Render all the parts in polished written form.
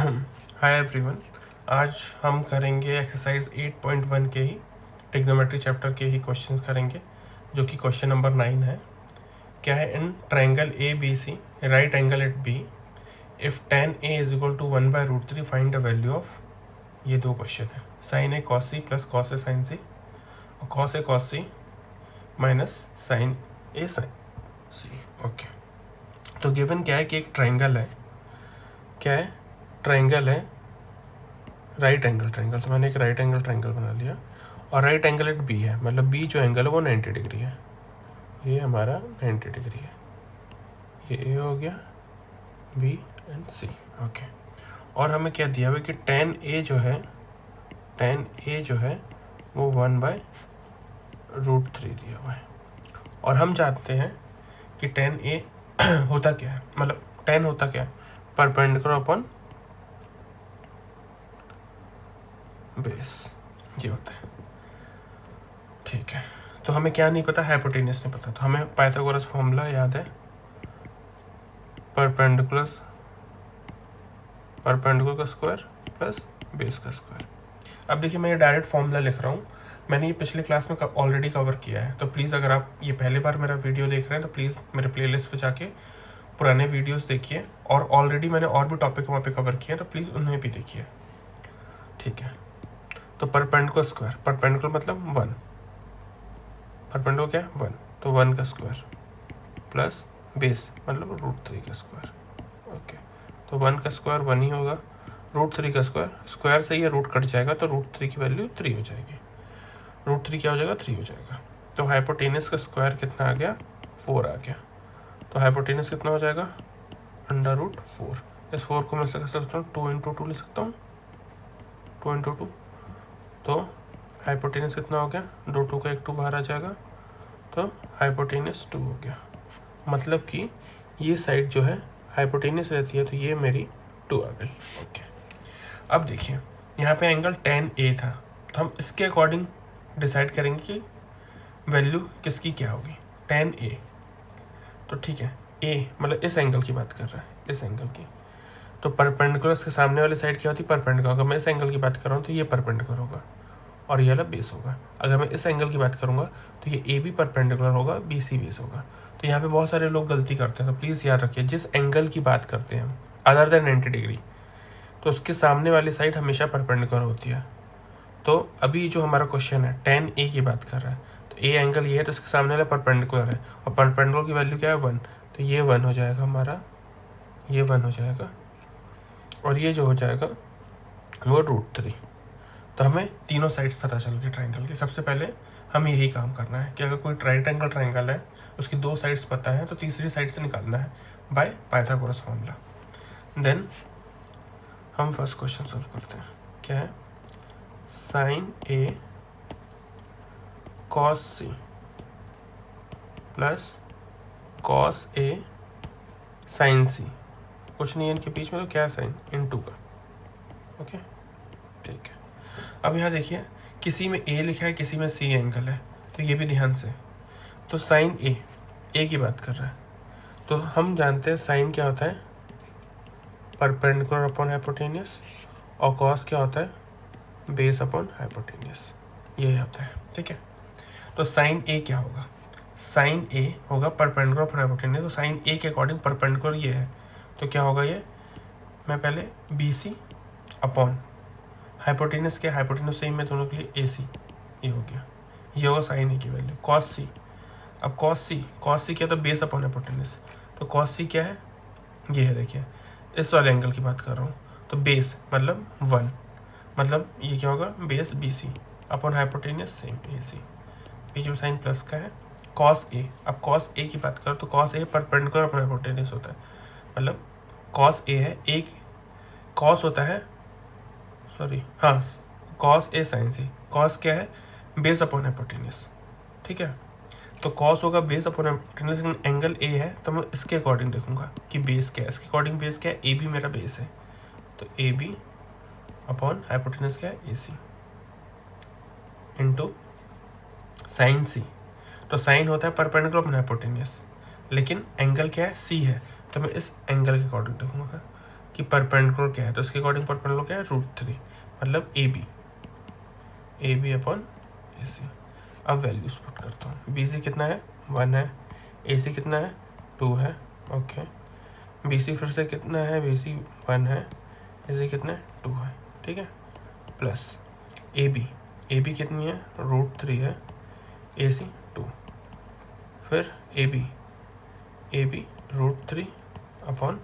Hi everyone, आज हम करेंगे एक्सरसाइज 8.1 के ही ट्रिग्नोमेट्री चैप्टर के ही क्वेश्चंस करेंगे, जो कि क्वेश्चन नंबर 9 है। क्या है? In triangle A B C right angle at B if tan A is equal to 1/√3 find the value of. ये दो क्वेश्चन है, sine A cos C plus cos A sine C और cos A cos C minus sine A sine C. Okay, तो given क्या है कि एक triangle है। क्या है? ट्राइंगल है, राइट एंगल ट्राइंगल। तो मैंने एक राइट एंगल ट्राइंगल बना लिया और राइट एंगल एट बी है, मतलब बी जो एंगल है वो 90 डिग्री है। ये हमारा 90 डिग्री है। ये ए हो गया, बी एंड सी। ओके, और हमें क्या दिया हुआ है कि tan A जो है वो 1/√3 दिया हुआ है। और हम जानते हैं कि tan A होता क्या है, मतलब tan होता क्या है? परपेंडिकुलर अपॉन बेस, ये होता है। ठीक है, तो हमें क्या नहीं पता? हाइपोटेन्यूस नहीं पता। तो हमें पाइथागोरस फॉर्मूला याद है, परपेंडिकुलर का स्क्वायर प्लस बेस का स्क्वायर। अब देखिए, मैं ये डायरेक्ट फॉर्मूला लिख रहा हूँ। मैंने ये पिछले क्लास में ऑलरेडी कवर किया है, तो प्लीज़ अगर आप ये पहली बार मेरा वीडियो देख रहे हैं तो प्लीज़ मेरे प्लेलिस्ट पे जाके पुराने वीडियोस देखिए, और ऑलरेडी मैंने और भी टॉपिक वहाँ पे कवर किए हैं, तो प्लीज़ उन्हें भी देखिए। ठीक है, तो परपेंडिकुलर स्क्वायर, परपेंडिकुलर मतलब 1, परपेंडिकुलर क्या? 1, तो 1 का स्क्वायर प्लस बेस मतलब √3 का स्क्वायर। ओके, तो 1 का स्क्वायर 1 ही होगा, √3 का स्क्वायर, स्क्वायर से ही रूट कट जाएगा तो √3 की वैल्यू 3 हो जाएगी। √3 क्या हो जाएगा? 3 हो जाएगा। तो हाइपोटेनस का स्क्वायर कितना आ गया? 4 आ गया। तो हाइपोटेनस कितना हो जाएगा? √4। इस 4 को मैं कर सकता हूँ 2 × 2 ले सकता हूँ, 2 × 2। तो हाइपोटेनस कितना हो गया? 2 का 1 2 बाहर आ जाएगा, तो हाइपोटेनस 2 हो गया। मतलब कि ये साइड जो है हाइपोटेनस रहती है, तो ये मेरी 2 आ गई। ओके, अब देखिए यहाँ पे एंगल tan A था, तो हम इसके अकॉर्डिंग डिसाइड करेंगे कि वैल्यू किसकी क्या होगी। tan A, तो ठीक है, A मतलब इस एंगल की बात कर रहा है, इस एंगल की। तो परपेंडिकुलर के सामने वाली साइड क्या होती है? परपेंडिकुलर। अगर मैं इस एंगल की बात कर रहा हूँ तो ये परपेंडिकुलर होगा और ये वाला बेस होगा। अगर मैं इस एंगल की बात करूँगा तो ये ए भी परपेंडिकुलर होगा, बी सी बेस होगा। तो यहाँ पे बहुत सारे लोग गलती करते हैं, तो प्लीज़ याद रखिए, जिस एंगल की बात करते हैं अदर देन 90 डिग्री, तो उसके सामने वाली साइड हमेशा परपेंडिकुलर होती है। तो अभी जो हमारा क्वेश्चन है tan A की बात कर रहा है, तो ए एंगल ये है, तो इसके सामने वाला परपेंडिकुलर है, और परपेंडिकुलर की वैल्यू क्या है? 1। तो ये 1 हो जाएगा हमारा, ये 1 हो जाएगा, और ये जो हो जाएगा वो √3। तो हमें तीनों साइड्स पता चल गई ट्राइंगल की। सबसे पहले हमें यही काम करना है कि अगर कोई राइट एंगल ट्राइंगल है, उसकी 2 साइड्स पता है, तो तीसरी साइड से निकालना है बाय पाइथागोरस फॉर्मूला। देन हम फर्स्ट क्वेश्चन सॉल्व करते हैं। क्या है? Sine A cos C plus cos A sine सी, कुछ नहीं है इनके बीच में, तो क्या है? साइन इन 2 का। ओके, ठीक है। अब यहाँ देखिए, किसी में ए लिखा है, किसी में सी एंगल है, तो ये भी ध्यान से। तो साइन ए की बात कर रहा है, तो हम जानते हैं साइन क्या होता है? परपेंडिकुलर अपॉन हाइपोटेनियस, और कॉस क्या होता है? बेस अपॉन हाइपोटेनियस, ये होता है। ठीक है, तो साइन ए क्या होगा? साइन ए होगा परपेंडिकुलर अपॉन हाइपोटेनियस। तो साइन ए के अकॉर्डिंग परपेंडिकुलर ये है, तो क्या होगा ये? मैं पहले बी सी अपॉन हाइपोटेनस के, हाइपोटेनस सेम है दोनों के लिए, ए सी, ये हो गया। ये होगा साइन ए की वैल्यू। कॉस सी, अब कॉस सी क्या? तो बेस अपॉन हाइपोटेनस। तो कॉस सी क्या है? ये है, देखिए इस वाले एंगल की बात कर रहा हूँ, तो बेस मतलब 1, मतलब ये क्या होगा? Base B C upon hypotenuse same A C. बीच में साइन प्लस का है। कॉस ए, अब कॉस ए की बात करो तो cos A perpendicular upon hypotenuse होता है, मतलब कॉस ए है, एक कॉस होता है, सॉरी हाँ, cos A sine C. Cos क्या है? Base upon hypotenuse. ठीक है, तो कॉस होगा बेस अपॉन हाइपोटेनस, लेकिन एंगल ए है, तो मैं इसके अकॉर्डिंग देखूंगा कि बेस क्या है। इसके अकॉर्डिंग बेस क्या है? ए बी मेरा बेस है, तो ए बी अपॉन हाइपोटेनस क्या है? ए सी इंटू साइन सी। तो साइन होता है परपेंडिकुलर अपॉन हाइपोटेनस, लेकिन एंगल क्या है? सी है, तो मैं इस एंगल के अकॉर्डिंग देखूंगा। कि परपेंडिकुलर क्या है, तो इसके अकॉर्डिंग परपेंडिकुलर क्या है, √3, मतलब ए बी अपॉन ए सी। अब वैल्यूज पुट करता हूँ। बी सी कितना है, 1 है। ए सी कितना है, 2 है। ओके, बी सी फिर से कितना है, बी सी 1 है, ए सी कितना है, 2 है। ठीक है, प्लस ए बी कितनी है, √3 है, ए सी 2, फिर ए बी √3 अपॉन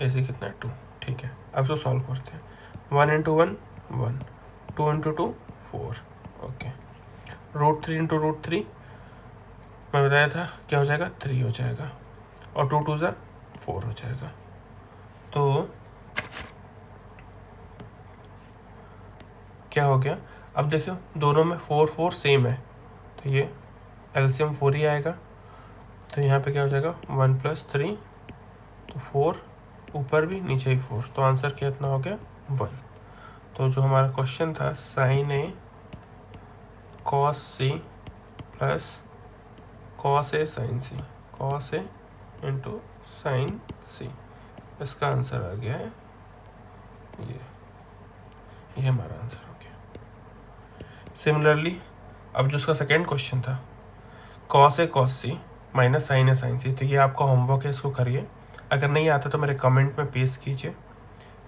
ए सी कितना है, 2। ठीक है, अब तो सॉल्व करते हैं। 1 इंटू 1 1, 2 इंटू 2 4। ओके, √3 इंटू √3 मैं बताया था क्या हो जाएगा, 3 हो जाएगा, और 2 2 4 हो जाएगा। तो क्या हो गया, अब देखो दोनों में 4 4 सेम है, तो ये एलसीएम 4 ही आएगा। तो यहाँ पे क्या हो जाएगा, 1 + 3, तो 4, ऊपर भी नीचे ही 4, तो आंसर कितना हो गया, 1। तो जो हमारा क्वेश्चन था sin A cos C plus cos A sin C, cos A into sin C, इसका आंसर आ गया है ये हमारा आंसर हो गया। सिमिलरली अब जो उसका सेकेंड क्वेश्चन था cos A cos C minus sin A sin C, तो ये आपका होमवर्क है, इसको करिए। अगर नहीं आता तो मेरे कमेंट में पेस्ट कीजिए,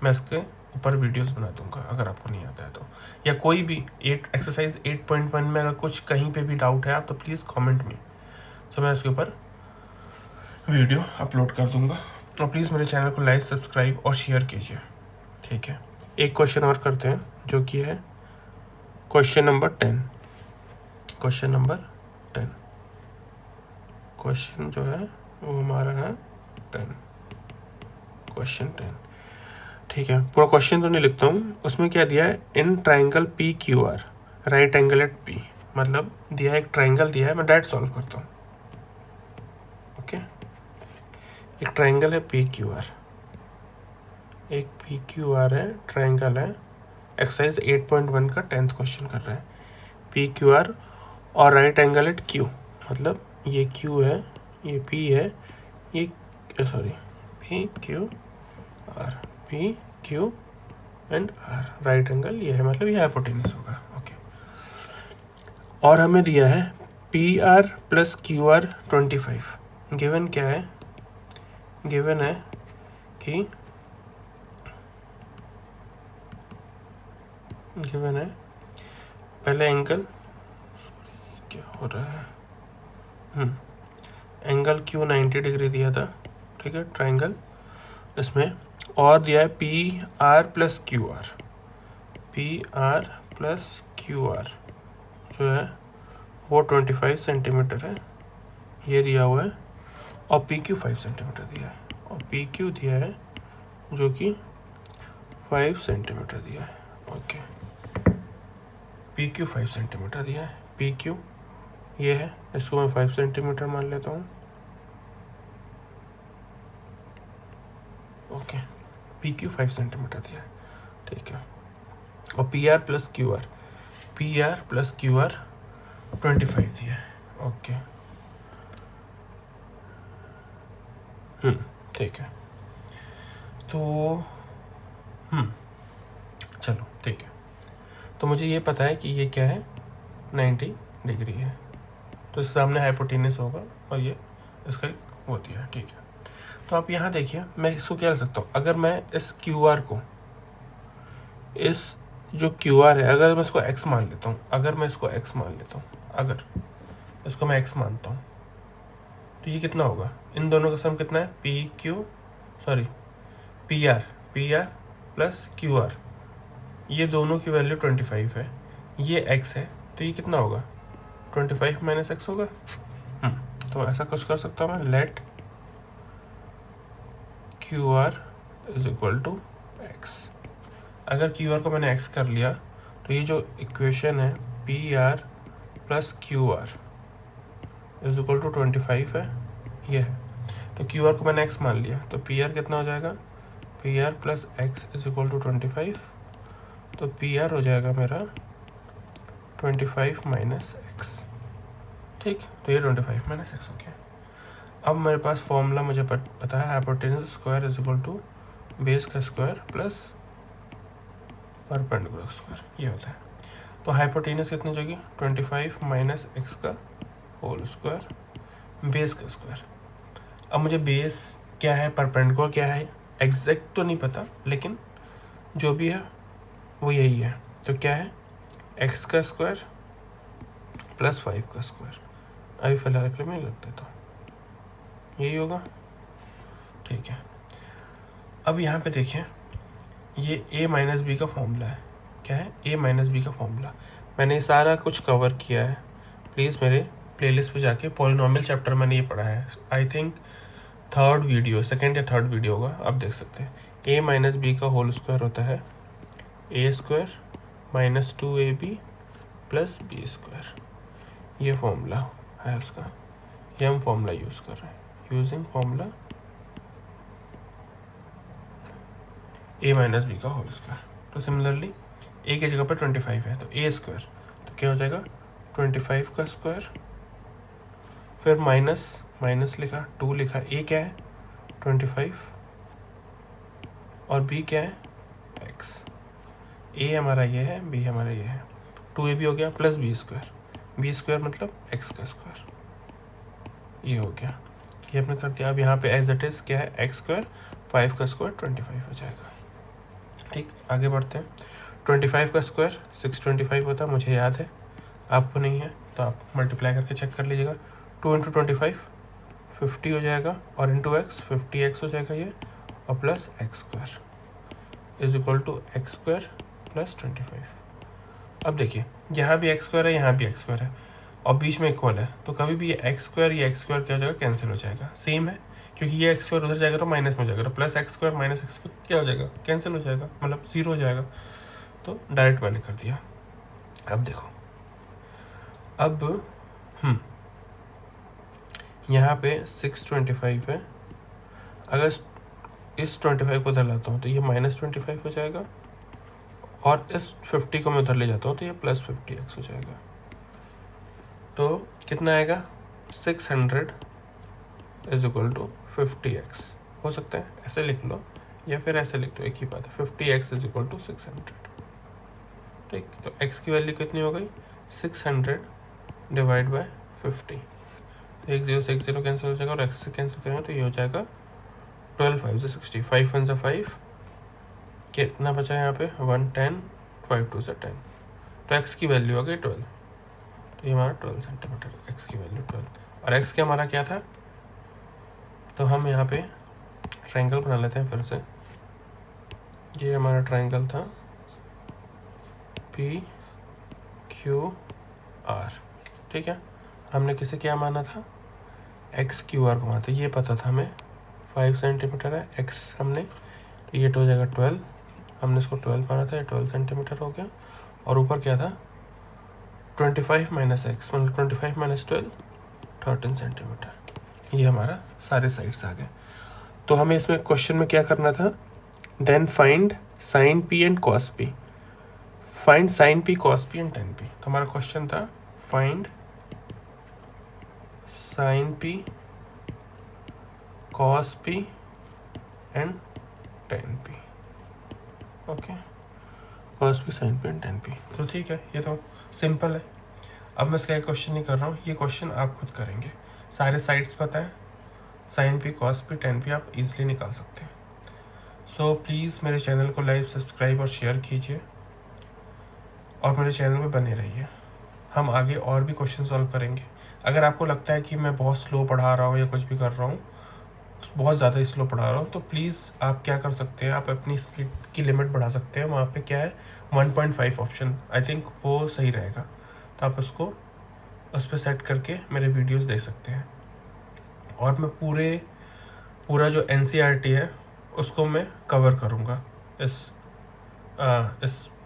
मैं इसके ऊपर वीडियोस बना दूंगा अगर आपको नहीं आता है तो। या कोई भी एक्सरसाइज 8.1 में अगर कुछ कहीं पे भी डाउट है आप, तो प्लीज़ कमेंट में, तो मैं उसके ऊपर वीडियो अपलोड कर दूंगा। और प्लीज़ मेरे चैनल को लाइक, सब्सक्राइब और शेयर कीजिए। ठीक है, एक क्वेश्चन और करते हैं जो कि है question number 10। Question number 10, question जो है वो हमारा है 10, क्वेश्चन 10। ठीक है, पूरा क्वेश्चन तो नहीं लिखता हूँ, उसमें क्या दिया है, in triangle P Q R right angle at P, मतलब दिया है, एक ट्राइंगल दिया है, मैं डायरेक्ट सॉल्व करता हूँ। ओके, एक ट्राइंगल है पी क्यू आर, एक पी क्यू आर है, ट्राइंगल है, एक्सरसाइज 8.1 का 10th क्वेश्चन कर रहा है। पी क्यू आर और राइट एंगल एट क्यू, मतलब ये क्यू है, ये पी है, ये sorry P Q and R, right angle ये है, मतलब ये हाइपोटेन्यूस होगा। ओके, और हमें दिया है P R plus Q are 25। Given क्या है, गिवन है कि गिवन है पहले एंगल, क्या हो रहा है, एंगल क्यू 90 डिग्री दिया था। ठीक है, ट्राइंगल, इसमें और दिया है P R plus Q are, P R plus Q are जो है वो 25 सेंटीमीटर है, ये दिया हुआ है, और पी क्यू 5 सेंटीमीटर दिया है, और पी क्यू दिया है जो कि 5 सेंटीमीटर दिया है। ओके, पी क्यू 5 सेंटीमीटर दिया है, पी क्यू ये है, इसको मैं 5 सेंटीमीटर मान लेता हूँ। ओके, पी क्यू 5 सेंटीमीटर दिया है। ठीक है, और P R plus Q are, P R plus Q are 25 दिया है। ओके, ठीक है, तो चलो ठीक है, तो मुझे ये पता है कि ये क्या है, 90 डिग्री है, तो इसके सामने हाइपोटेन्यूस होगा, और ये इसका वो दिया है। ठीक है, तो आप यहाँ देखिए, मैं इसको क्या कर सकता हूँ, अगर मैं इस क्यू आर को, इस जो क्यू आर है, अगर मैं इसको x मान लेता हूँ, अगर मैं इसको x मान लेता हूँ, अगर इसको मैं x मानता हूँ, तो ये कितना होगा, इन दोनों का सम कितना है, P R plus Q are, ये दोनों की वैल्यू 25 है, ये x है, तो ये कितना होगा, 25 माइनस x होगा। तो ऐसा कुछ कर सकता हूँ मैं, let Q R is equal to x. अगर क्यू आर को मैंने x कर लिया, तो ये जो इक्वेशन है P R plus Q R is equal to 25 है, ये है, तो क्यू आर को मैंने x मान लिया, तो पी आर कितना हो जाएगा, P R plus x is equal to 25, तो पी आर हो जाएगा मेरा 25 माइनस एक्स। ठीक, तो ये 25 माइनस एक्स हो गया। अब मेरे पास फॉर्मूला मुझे पता है, hypotenuse square is equal to base का स्क्वायर प्लस परपेंडिकुलर स्क्वायर, ये होता है। तो हाइपोटेनस कितनी जाएगी 25 माइनस एक्स का होल स्क्वायर बेस का स्क्वायर। अब मुझे बेस क्या है परपेंडिकुलर क्या है एग्जैक्ट तो नहीं पता, लेकिन जो भी है वो यही है। तो क्या है एक्स का स्क्वायर प्लस 5 का स्क्वायर। अभी फिलहाल के लिए मैं लिख देता हूँ, यही होगा, ठीक है। अब यहाँ पे देखिए ये a माइनस बी का फॉर्मूला है। क्या है a माइनस बी का फॉर्मूला। मैंने सारा कुछ कवर किया है, प्लीज़ मेरे प्लेलिस्ट पे जाके पॉलिनोमियल चैप्टर मैंने ये पढ़ा है, I think third video, second या थर्ड वीडियो होगा, आप देख सकते हैं। a माइनस बी का होल स्क्वायर होता है a square minus 2ab plus b square. ये फॉर्मूला है उसका, ये हम फॉर्मूला यूज़ कर रहे हैं, using formula a minus b का होल स्क्वायर। तो सिमिलरली a की जगह पर 25 है तो a स्क्वायर, तो क्या हो जाएगा 25 का स्क्वायर, फिर माइनस माइनस लिखा 2 लिखा, a क्या है 25 और b क्या है x। a हमारा ये है, b हमारा ये है, 2ab हो गया प्लस बी स्क्वायर मतलब x का स्क्वायर, ये हो गया, ये आपने कर दिया। अब यहाँ पे एज इट इज़ क्या है एक्स स्क्वायर 5 का स्क्वायर 25 हो जाएगा। ठीक, आगे बढ़ते हैं। 25 का स्क्वायर 625 होता है, मुझे याद है, आपको नहीं है तो आप मल्टीप्लाई करके चेक कर लीजिएगा। 2 इंटू 25 50 हो जाएगा, और इंटू एक्स 50x हो जाएगा ये, और plus x square is equal to x square plus 25। अब देखिए यहाँ भी एक्स स्क्वायर है, यहाँ भी एक्स स्क्वायर है, और बीच में इक्वल है, तो कभी भी ये एक्स स्क्वायर क्या हो जाएगा कैंसिल हो जाएगा, सेम है, क्योंकि ये एक्स स्क्वायर उधर जाएगा तो माइनस में हो जाएगा, तो plus x square minus x square क्या हो जाएगा कैंसिल हो जाएगा, मतलब 0 हो जाएगा। तो डायरेक्ट मैंने कर दिया। अब देखो, अब यहाँ पे 625 है, अगर इस 25 को उधर लाता हूँ तो ये माइनस 25 हो जाएगा, और इस 50 को मैं उधर ले जाता हूँ तो ये प्लस 50x हो जाएगा। तो कितना आएगा 600 इज इक्वल टू 50x। हो सकता है ऐसे लिख लो या फिर ऐसे लिख दो, एक ही बात है, 50x इज इक्वल टू 600। ठीक, तो x की वैल्यू कितनी हो गई 600 डिवाइड बाय 50। तो 1 0 से 1 0 कैंसिल हो जाएगा, और x से कैंसिल करेंगे तो ये हो जाएगा 12 5 से 60, 5 1 से 5, कितना बचा यहाँ पे 1 10, 5 2 से 10, तो x की वैल्यू आ गई 12। तो ये हमारा 12 सेंटीमीटर, x की वैल्यू 12। और x के हमारा क्या था, तो हम यहाँ पे ट्रायंगल बना लेते हैं फिर से। ये हमारा ट्रायंगल था पी क्यू आर, ठीक है। हमने किसे क्या माना था एक्स क्यू आर को माना था, ये पता था हमें 5 सेंटीमीटर है एक्स हमने, तो ये तो हो जाएगा 12, हमने इसको 12 माना था, ये 12 सेंटीमीटर हो गया। और ऊपर क्या था 25 माइनस एक्स, मतलब 25 माइनस 12 13 सेंटीमीटर। ये हमारा सारे साइड्स आ गए। तो हमें इसमें क्वेश्चन में क्या करना था, then find sine P and cos P, find sine P cos P and tan P. तो हमारा क्वेश्चन था find sine P cos P and tan P. Okay, cos P sine P and tan P. तो ठीक है, ये तो simple है। अब मैं इसका एक क्वेश्चन नहीं कर रहा हूँ, ये क्वेश्चन आप खुद करेंगे, सारे साइड्स पता है, sine P cos P tan P आप इजीली निकाल सकते हैं। सो प्लीज़ मेरे चैनल को लाइक सब्सक्राइब और शेयर कीजिए, और मेरे चैनल में बने रहिए। हम आगे और भी क्वेश्चन सॉल्व करेंगे। अगर आपको लगता है कि मैं बहुत स्लो पढ़ा रहा हूँ या कुछ भी कर रहा हूँ, बहुत ज़्यादा स्लो पढ़ा रहा हूँ, तो प्लीज़ आप क्या कर सकते हैं, आप अपनी स्पीड की लिमिट बढ़ा सकते हैं। वहाँ पे क्या है 1.5 ऑप्शन, आई थिंक वो सही रहेगा, तो आप उसको उस पर सेट करके मेरे वीडियोस देख सकते हैं। और मैं पूरा जो NCERT है उसको मैं कवर करूँगा इस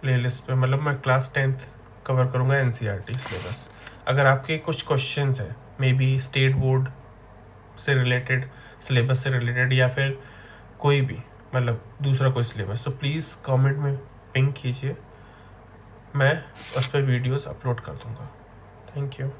प्लेलिस्ट पे, मतलब मैं क्लास 10th कवर करूँगा NCERT सिलेबस। अगर आपके कुछ क्वेश्चंस हैं मे बी स्टेट बोर्ड से रिलेटेड, सिलेबस से रिलेटेड, या फिर कोई भी मतलब दूसरा कोई सिलेबस, तो प्लीज़ कमेंट में पिंग कीजिए, मैं उस पर वीडियोस अपलोड कर दूँगा। Thank you.